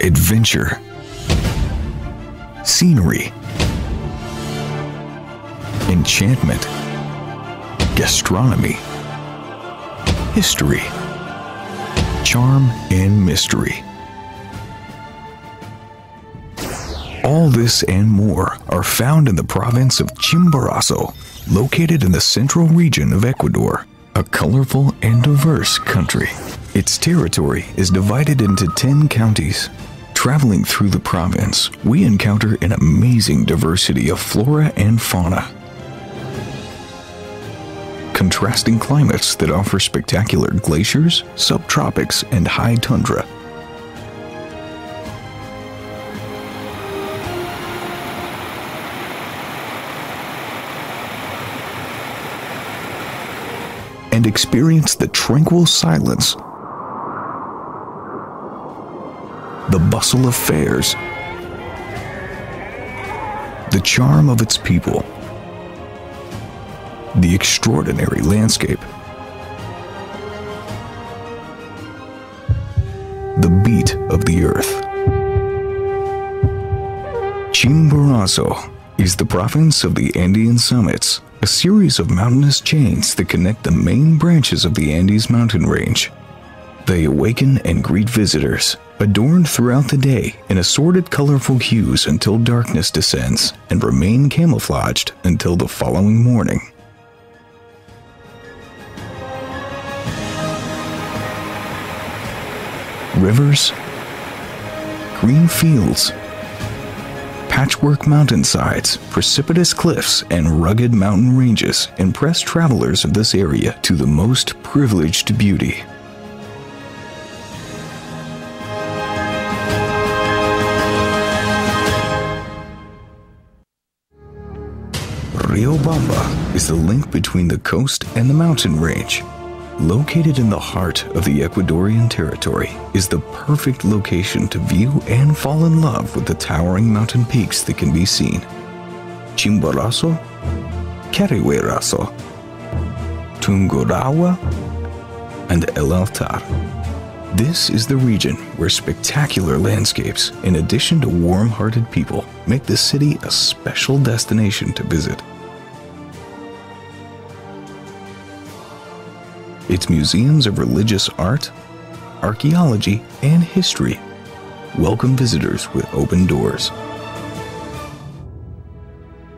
adventure, scenery, enchantment, gastronomy, history, charm, and mystery. All this and more are found in the province of Chimborazo, located in the central region of Ecuador, a colorful and diverse country. Its territory is divided into 10 counties. Traveling through the province, we encounter an amazing diversity of flora and fauna. Contrasting climates that offer spectacular glaciers, subtropics, and high tundra. And experience the tranquil silence, the bustle of fairs, the charm of its people, the extraordinary landscape, the beat of the earth. Chimborazo is the province of the Andean summits, a series of mountainous chains that connect the main branches of the Andes mountain range. They awaken and greet visitors, adorned throughout the day in assorted colorful hues until darkness descends, and remain camouflaged until the following morning. Rivers, green fields, patchwork mountainsides, precipitous cliffs, and rugged mountain ranges impress travelers of this area to the most privileged beauty. Riobamba is the link between the coast and the mountain range. Located in the heart of the Ecuadorian territory, is the perfect location to view and fall in love with the towering mountain peaks that can be seen. Chimborazo, Carrihuerazo, Tungurahua, and El Altar. This is the region where spectacular landscapes, in addition to warm-hearted people, make the city a special destination to visit. Its museums of religious art, archaeology, and history welcome visitors with open doors.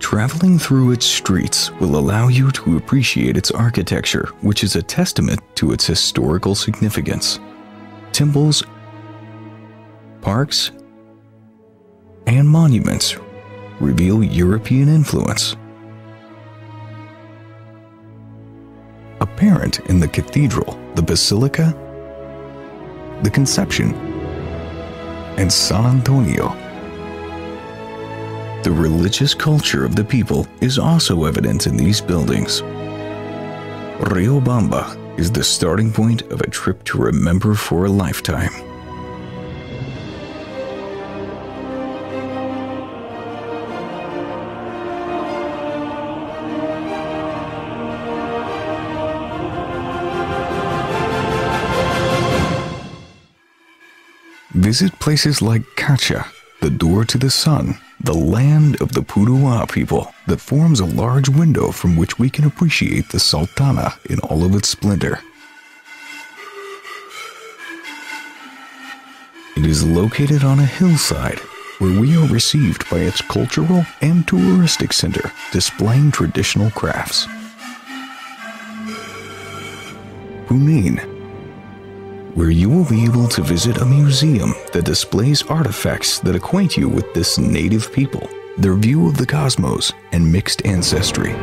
Traveling through its streets will allow you to appreciate its architecture, which is a testament to its historical significance. Temples, parks, and monuments reveal European influence. Apparent in the cathedral, the basilica, the Conception, and San Antonio. The religious culture of the people is also evident in these buildings. Riobamba is the starting point of a trip to remember for a lifetime. Visit places like Cacha, the door to the sun, the land of the Puruá people that forms a large window from which we can appreciate the Sultana in all of its splendor. It is located on a hillside where we are received by its cultural and touristic center displaying traditional crafts. Punin, where you will be able to visit a museum that displays artifacts that acquaint you with this native people, their view of the cosmos, and mixed ancestry.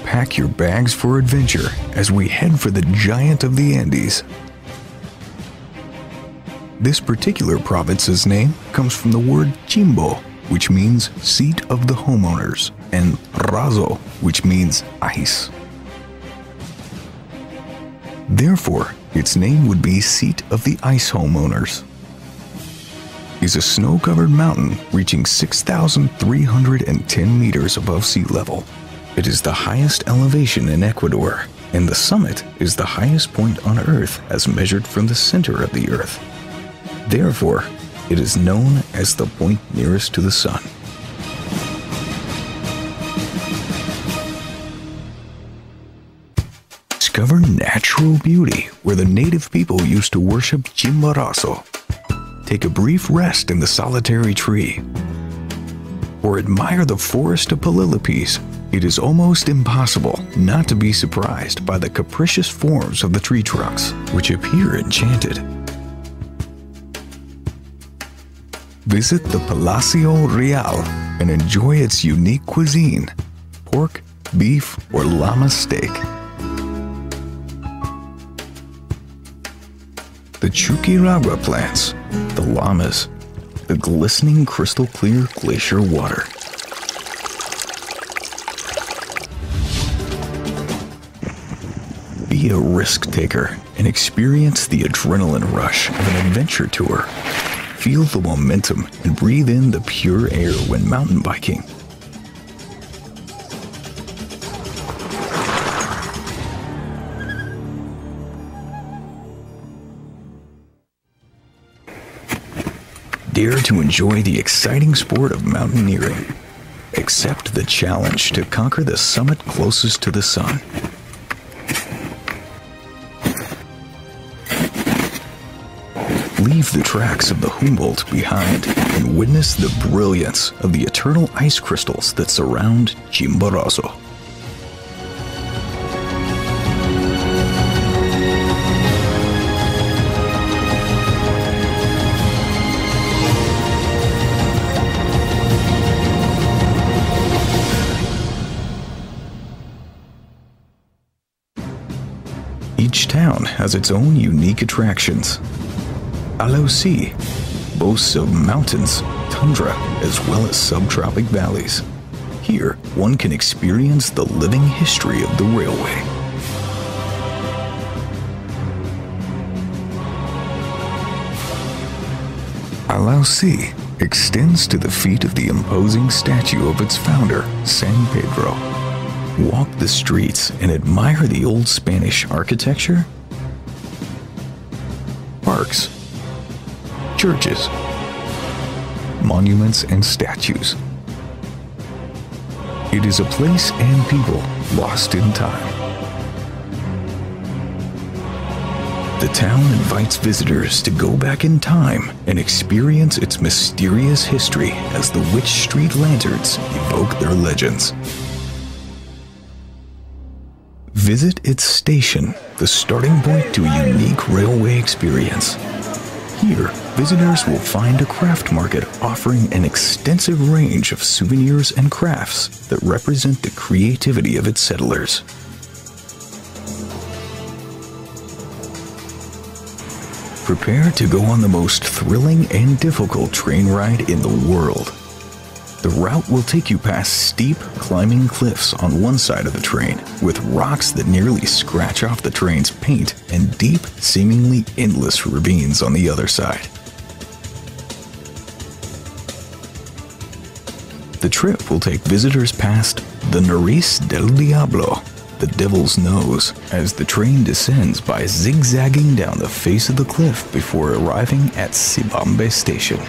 Pack your bags for adventure as we head for the giant of the Andes. This particular province's name comes from the word Chimbo, which means seat of the homeowners, and Razo, which means ice. Therefore, its name would be seat of the ice homeowners. is a snow-covered mountain reaching 6,310 meters above sea level. It is the highest elevation in Ecuador, and the summit is the highest point on Earth as measured from the center of the Earth. Therefore, it is known as the point nearest to the sun. Discover natural beauty where the native people used to worship Chimborazo. Take a brief rest in the solitary tree. Or admire the forest of Palilipes. It is almost impossible not to be surprised by the capricious forms of the tree trunks, which appear enchanted. Visit the Palacio Real and enjoy its unique cuisine: pork, beef, or llama steak. The Chuquiragua plants, the llamas, the glistening crystal-clear glacier water. Be a risk-taker and experience the adrenaline rush of an adventure tour. Feel the momentum and breathe in the pure air when mountain biking. Dare to enjoy the exciting sport of mountaineering. Accept the challenge to conquer the summit closest to the sun. Leave the tracks of the Humboldt behind and witness the brilliance of the eternal ice crystals that surround Chimborazo. Each town has its own unique attractions. Alausi boasts of mountains, tundra, as well as subtropic valleys. Here, one can experience the living history of the railway. Alausi extends to the feet of the imposing statue of its founder, San Pedro. Walk the streets and admire the old Spanish architecture, parks, churches, monuments, and statues. It is a place and people lost in time. The town invites visitors to go back in time and experience its mysterious history as the witch street lanterns evoke their legends. Visit its station, the starting point to a unique railway experience. Here, visitors will find a craft market offering an extensive range of souvenirs and crafts that represent the creativity of its settlers. Prepare to go on the most thrilling and difficult train ride in the world. The route will take you past steep, climbing cliffs on one side of the train, with rocks that nearly scratch off the train's paint and deep, seemingly endless ravines on the other side. The trip will take visitors past the Nariz del Diablo, the Devil's Nose, as the train descends by zigzagging down the face of the cliff before arriving at Sibambe Station.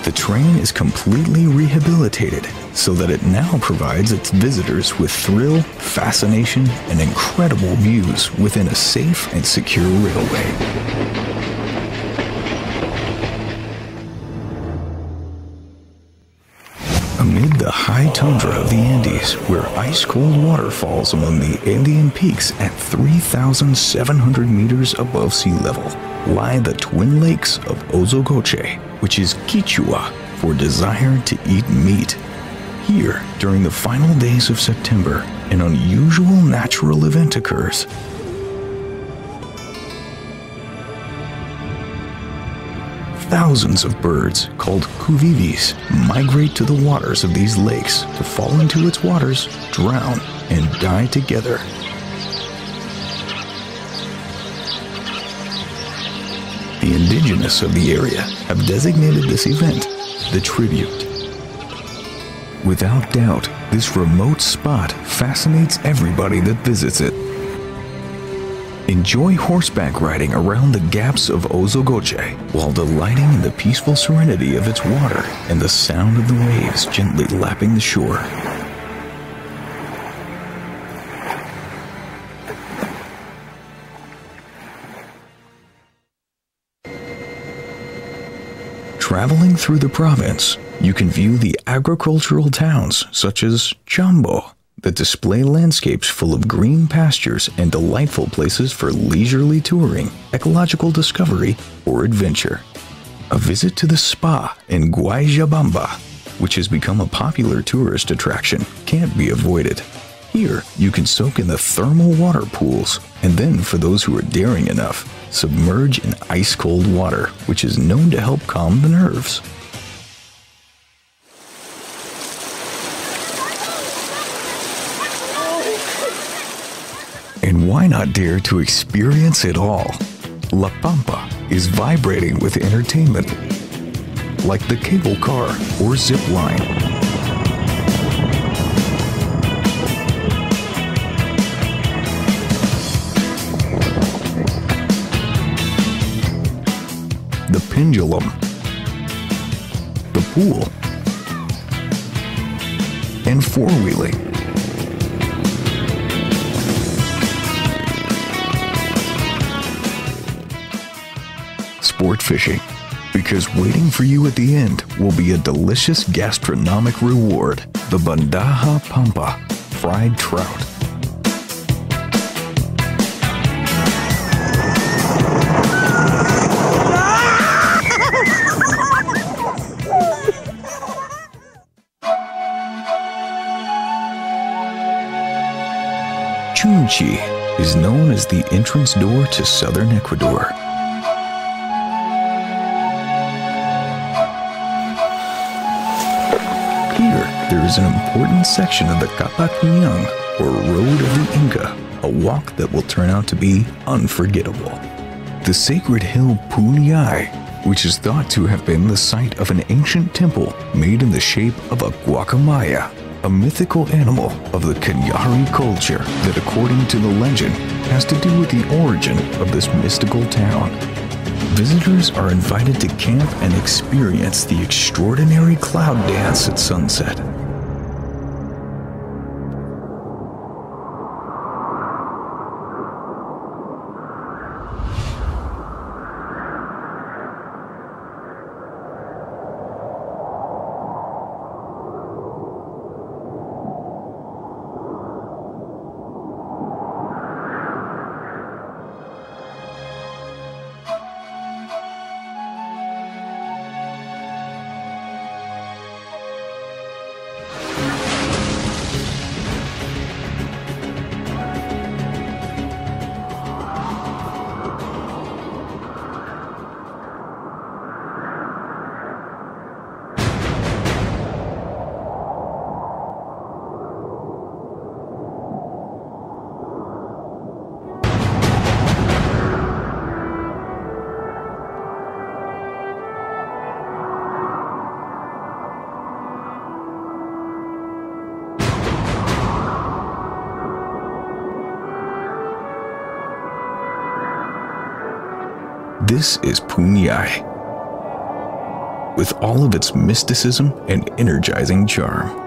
The train is completely rehabilitated so that it now provides its visitors with thrill, fascination, and incredible views within a safe and secure railway. Amid the high tundra of the Andes, where ice-cold water falls among the Andean peaks at 3,700 meters above sea level, lie the twin lakes of Ozogoche, which is Quichua for desire to eat meat. Here, during the final days of September, an unusual natural event occurs. Thousands of birds, called cuvivis, migrate to the waters of these lakes to fall into its waters, drown, and die together. The indigenous of the area have designated this event the tribute. Without doubt, this remote spot fascinates everybody that visits it. Enjoy horseback riding around the gaps of Ozogoche while delighting in the peaceful serenity of its water and the sound of the waves gently lapping the shore. Traveling through the province, you can view the agricultural towns such as Chambo that display landscapes full of green pastures and delightful places for leisurely touring, ecological discovery, or adventure. A visit to the spa in Guayabamba, which has become a popular tourist attraction, can't be avoided. Here, you can soak in the thermal water pools, and then for those who are daring enough, submerge in ice-cold water, which is known to help calm the nerves. And why not dare to experience it all? La Pampa is vibrating with entertainment, like the cable car or zip line. The pendulum, the pool, and four-wheeling. Sport fishing, because waiting for you at the end will be a delicious gastronomic reward, the bandaja pampa, fried trout. Chunchi is known as the entrance door to southern Ecuador. Here, there is an important section of the Kapaknyang, or Road of the Inca, a walk that will turn out to be unforgettable. The sacred hill Punyai, which is thought to have been the site of an ancient temple made in the shape of a guacamaya, a mythical animal of the Kanyari culture that, according to the legend, has to do with the origin of this mystical town. Visitors are invited to camp and experience the extraordinary cloud dance at sunset. This is Punyai, with all of its mysticism and energizing charm.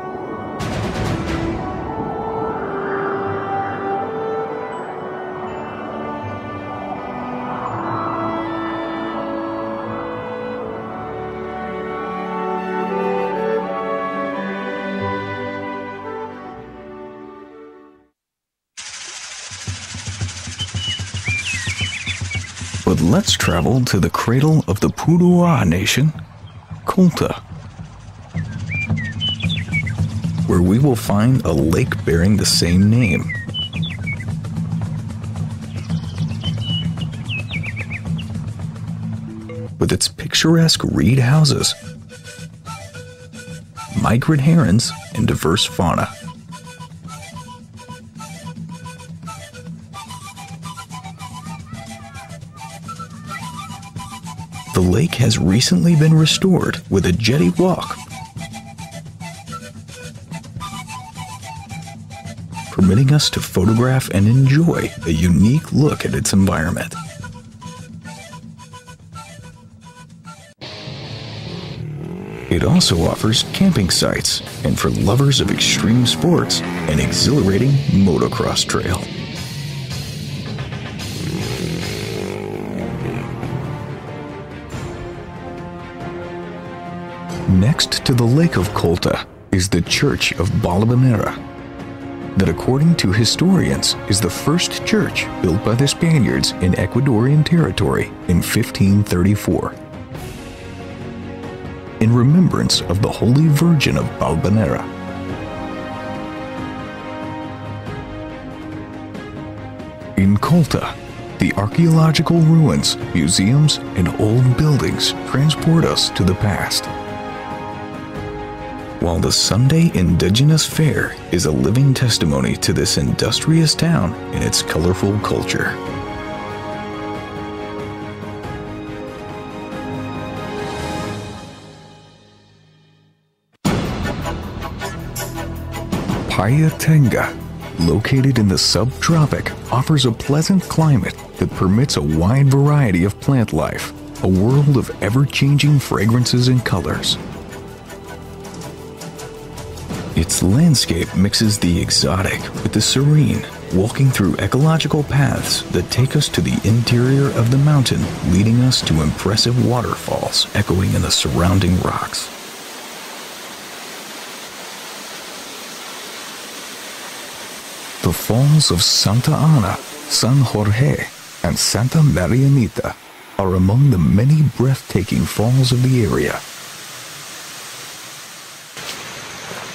But let's travel to the cradle of the Purua nation, Kolta, where we will find a lake bearing the same name. With its picturesque reed houses, migrant herons, and diverse fauna. The lake has recently been restored with a jetty walk, permitting us to photograph and enjoy a unique look at its environment. It also offers camping sites, and for lovers of extreme sports, an exhilarating motocross trail. Next to the Lake of Colta is the Church of Balvanera, that according to historians is the first church built by the Spaniards in Ecuadorian territory in 1534. In remembrance of the Holy Virgin of Balvanera. In Colta, the archaeological ruins, museums, and old buildings transport us to the past. While the Sunday Indigenous Fair is a living testimony to this industrious town and its colorful culture. Payatenga, located in the subtropic, offers a pleasant climate that permits a wide variety of plant life, a world of ever-changing fragrances and colors. Its landscape mixes the exotic with the serene, walking through ecological paths that take us to the interior of the mountain, leading us to impressive waterfalls echoing in the surrounding rocks. The falls of Santa Ana, San Jorge, and Santa Marianita are among the many breathtaking falls of the area.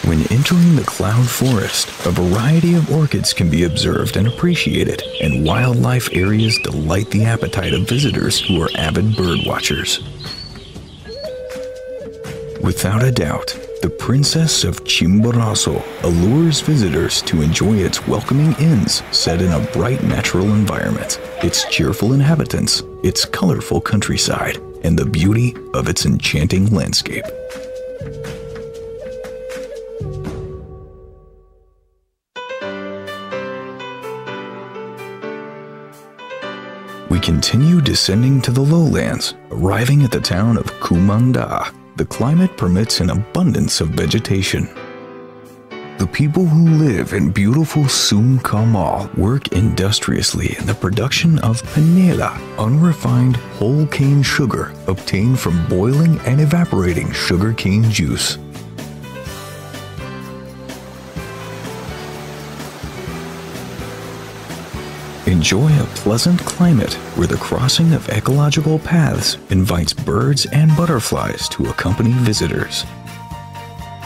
When entering the cloud forest, a variety of orchids can be observed and appreciated, and wildlife areas delight the appetite of visitors who are avid bird watchers. Without a doubt, the Princess of Chimborazo allures visitors to enjoy its welcoming inns set in a bright natural environment, its cheerful inhabitants, its colorful countryside, and the beauty of its enchanting landscape. We continue descending to the lowlands, arriving at the town of Cumanda. The climate permits an abundance of vegetation. The people who live in beautiful Sumcamal work industriously in the production of panela, unrefined whole cane sugar obtained from boiling and evaporating sugarcane juice. Enjoy a pleasant climate where the crossing of ecological paths invites birds and butterflies to accompany visitors.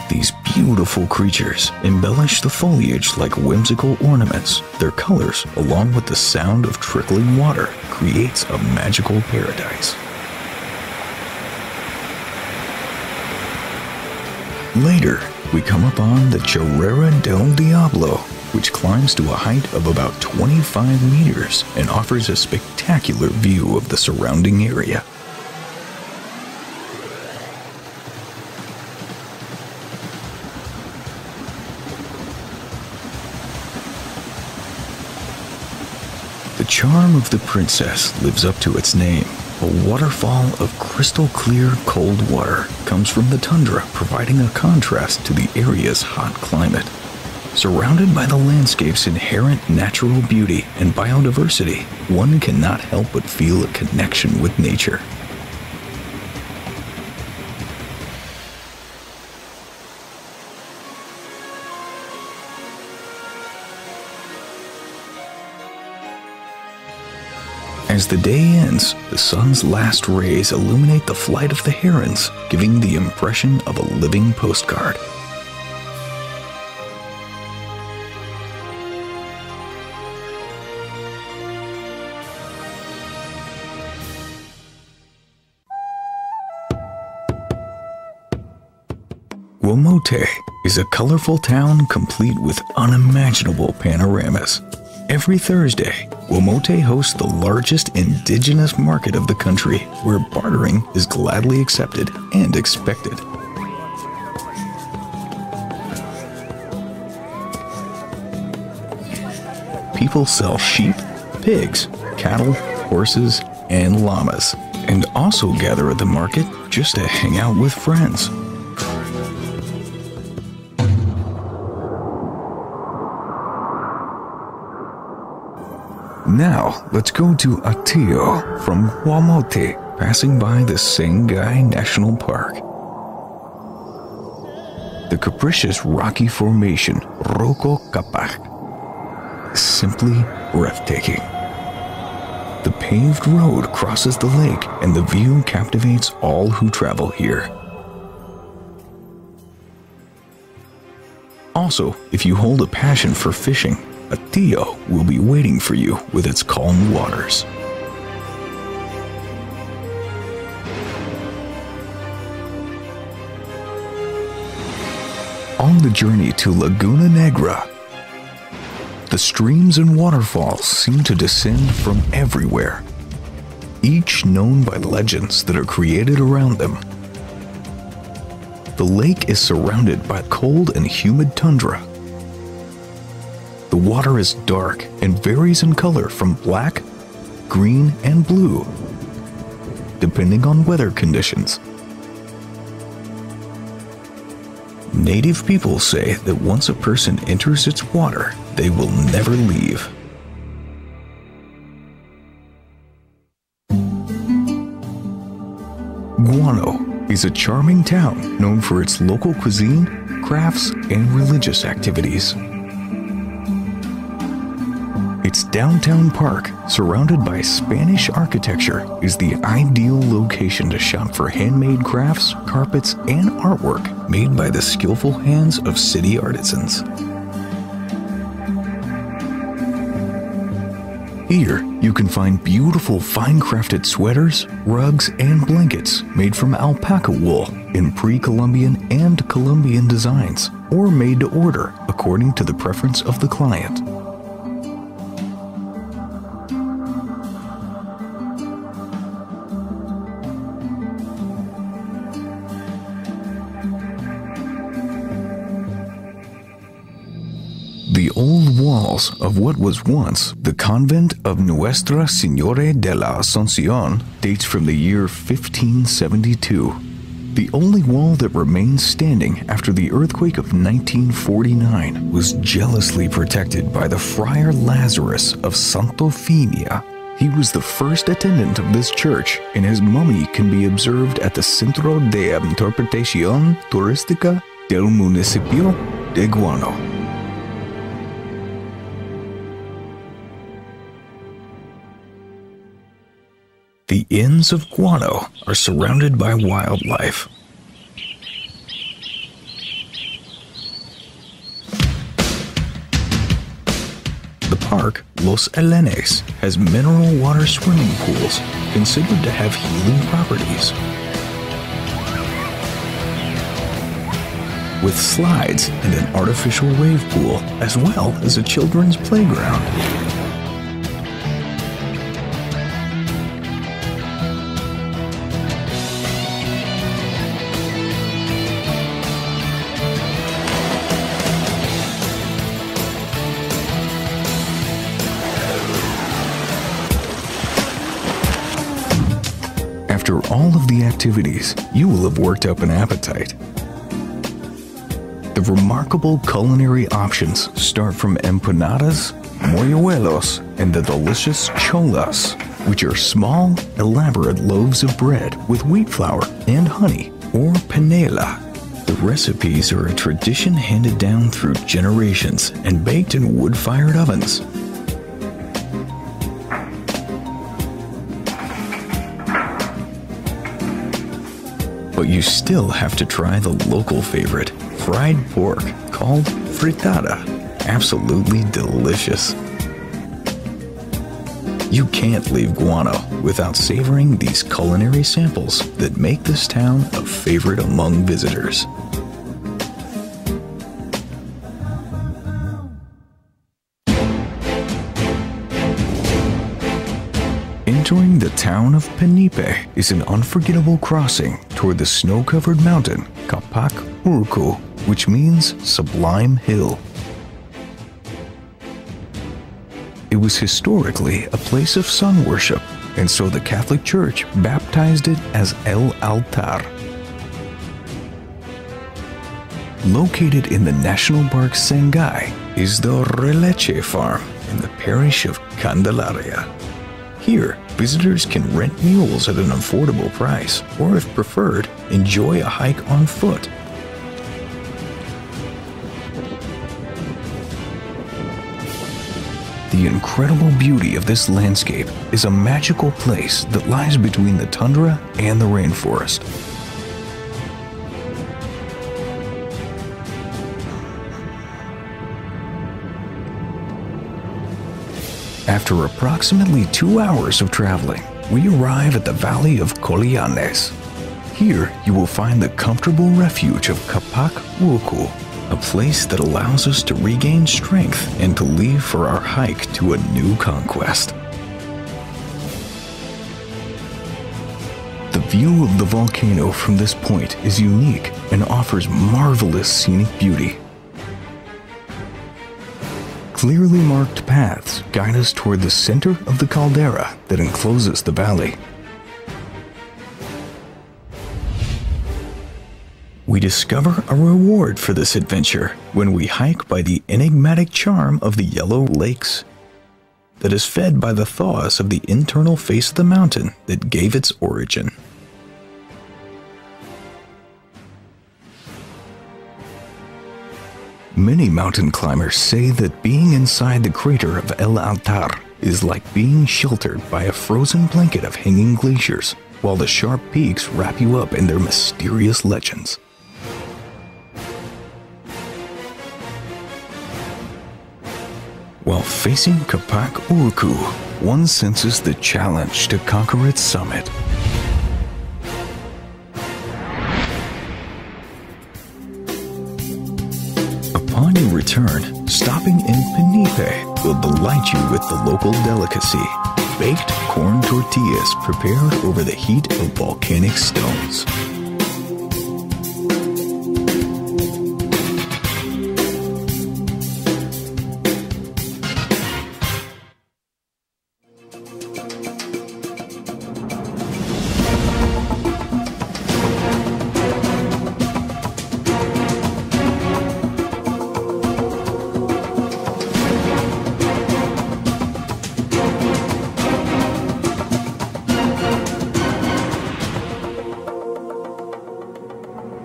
These beautiful creatures embellish the foliage like whimsical ornaments. Their colors, along with the sound of trickling water, creates a magical paradise. Later, we come upon the Chorrera del Diablo, which climbs to a height of about 25 meters and offers a spectacular view of the surrounding area. The charm of the princess lives up to its name. A waterfall of crystal clear cold water comes from the tundra, providing a contrast to the area's hot climate. Surrounded by the landscape's inherent natural beauty and biodiversity, one cannot help but feel a connection with nature. As the day ends, the sun's last rays illuminate the flight of the herons, giving the impression of a living postcard. Guamote is a colorful town complete with unimaginable panoramas. Every Thursday, Guamote hosts the largest indigenous market of the country, where bartering is gladly accepted and expected. People sell sheep, pigs, cattle, horses, and llamas, and also gather at the market just to hang out with friends. Now, let's go to Atillo from Guamote, passing by the Sangay National Park. The capricious rocky formation, Roko Capac, is simply breathtaking. The paved road crosses the lake, and the view captivates all who travel here. Also, if you hold a passion for fishing, Atillo will be waiting for you with its calm waters. On the journey to Laguna Negra, the streams and waterfalls seem to descend from everywhere, each known by legends that are created around them. The lake is surrounded by cold and humid tundra. The water is dark and varies in color from black, green, and blue, depending on weather conditions. Native people say that once a person enters its water, they will never leave. Guano is a charming town known for its local cuisine, crafts, and religious activities. Its downtown park, surrounded by Spanish architecture, is the ideal location to shop for handmade crafts, carpets, and artwork made by the skillful hands of city artisans. Here, you can find beautiful fine-crafted sweaters, rugs, and blankets made from alpaca wool in pre-Columbian and Colombian designs, or made to order according to the preference of the client. The old walls of what was once the convent of Nuestra Señora de la Asunción dates from the year 1572. The only wall that remains standing after the earthquake of 1949 was jealously protected by the Friar Lazarus of Santo Finia. He was the first attendant of this church, and his mummy can be observed at the Centro de Interpretación Turística del Municipio de Guano. The inns of Guano are surrounded by wildlife. The park, Los Highlands, has mineral water swimming pools considered to have healing properties, with slides and an artificial wave pool, as well as a children's playground. After all of the activities, you will have worked up an appetite. The remarkable culinary options start from empanadas, moñuelos, and the delicious cholas, which are small, elaborate loaves of bread with wheat flour and honey, or panela. The recipes are a tradition handed down through generations and baked in wood-fired ovens. But you still have to try the local favorite, fried pork, called fritada. Absolutely delicious. You can't leave Guano without savoring these culinary samples that make this town a favorite among visitors. Entering the town of Penipe is an unforgettable crossing toward the snow-covered mountain Capac Urcu, which means Sublime Hill. It was historically a place of sun worship, and so the Catholic Church baptized it as El Altar. Located in the National Park Sangay is the Releche Farm in the parish of Candelaria. Here, visitors can rent mules at an affordable price, or if preferred, enjoy a hike on foot. The incredible beauty of this landscape is a magical place that lies between the tundra and the rainforest. After approximately 2 hours of traveling, we arrive at the valley of Colianes. Here, you will find the comfortable refuge of Capac Urcu, a place that allows us to regain strength and to leave for our hike to a new conquest. The view of the volcano from this point is unique and offers marvelous scenic beauty. Clearly marked paths guide us toward the center of the caldera that encloses the valley. We discover a reward for this adventure when we hike by the enigmatic charm of the Yellow Lakes that is fed by the thaws of the internal face of the mountain that gave its origin. Many mountain climbers say that being inside the crater of El Altar is like being sheltered by a frozen blanket of hanging glaciers, while the sharp peaks wrap you up in their mysterious legends. While facing Capac Urcu, one senses the challenge to conquer its summit. Upon your return, stopping in Penipe will delight you with the local delicacy, baked corn tortillas prepared over the heat of volcanic stones.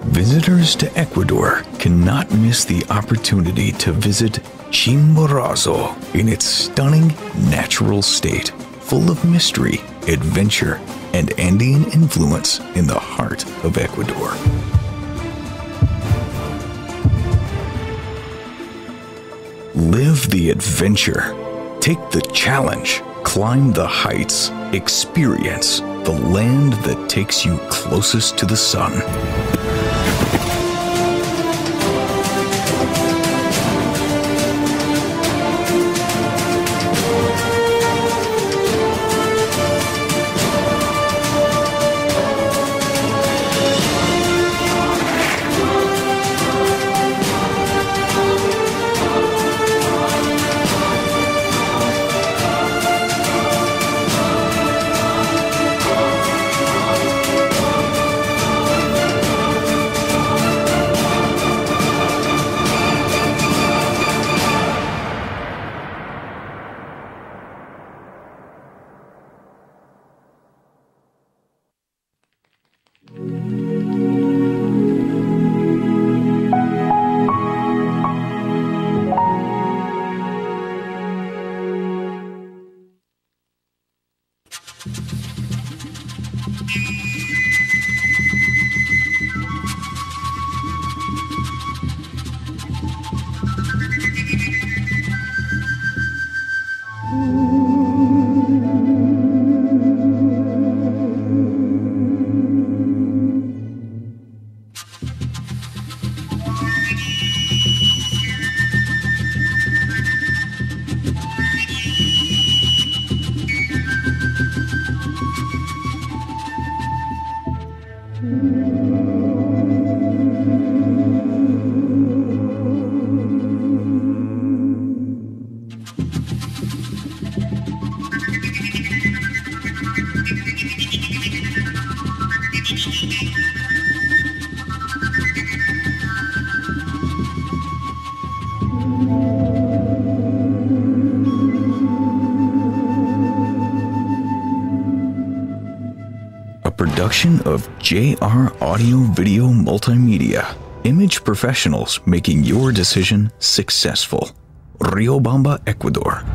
Visitors to Ecuador cannot miss the opportunity to visit Chimborazo in its stunning natural state, full of mystery, adventure, and Andean influence in the heart of Ecuador. Live the adventure, take the challenge, climb the heights, experience the land that takes you closest to the sun. production of JR Audio Video Multimedia. Image professionals making your decision successful. Riobamba, Ecuador.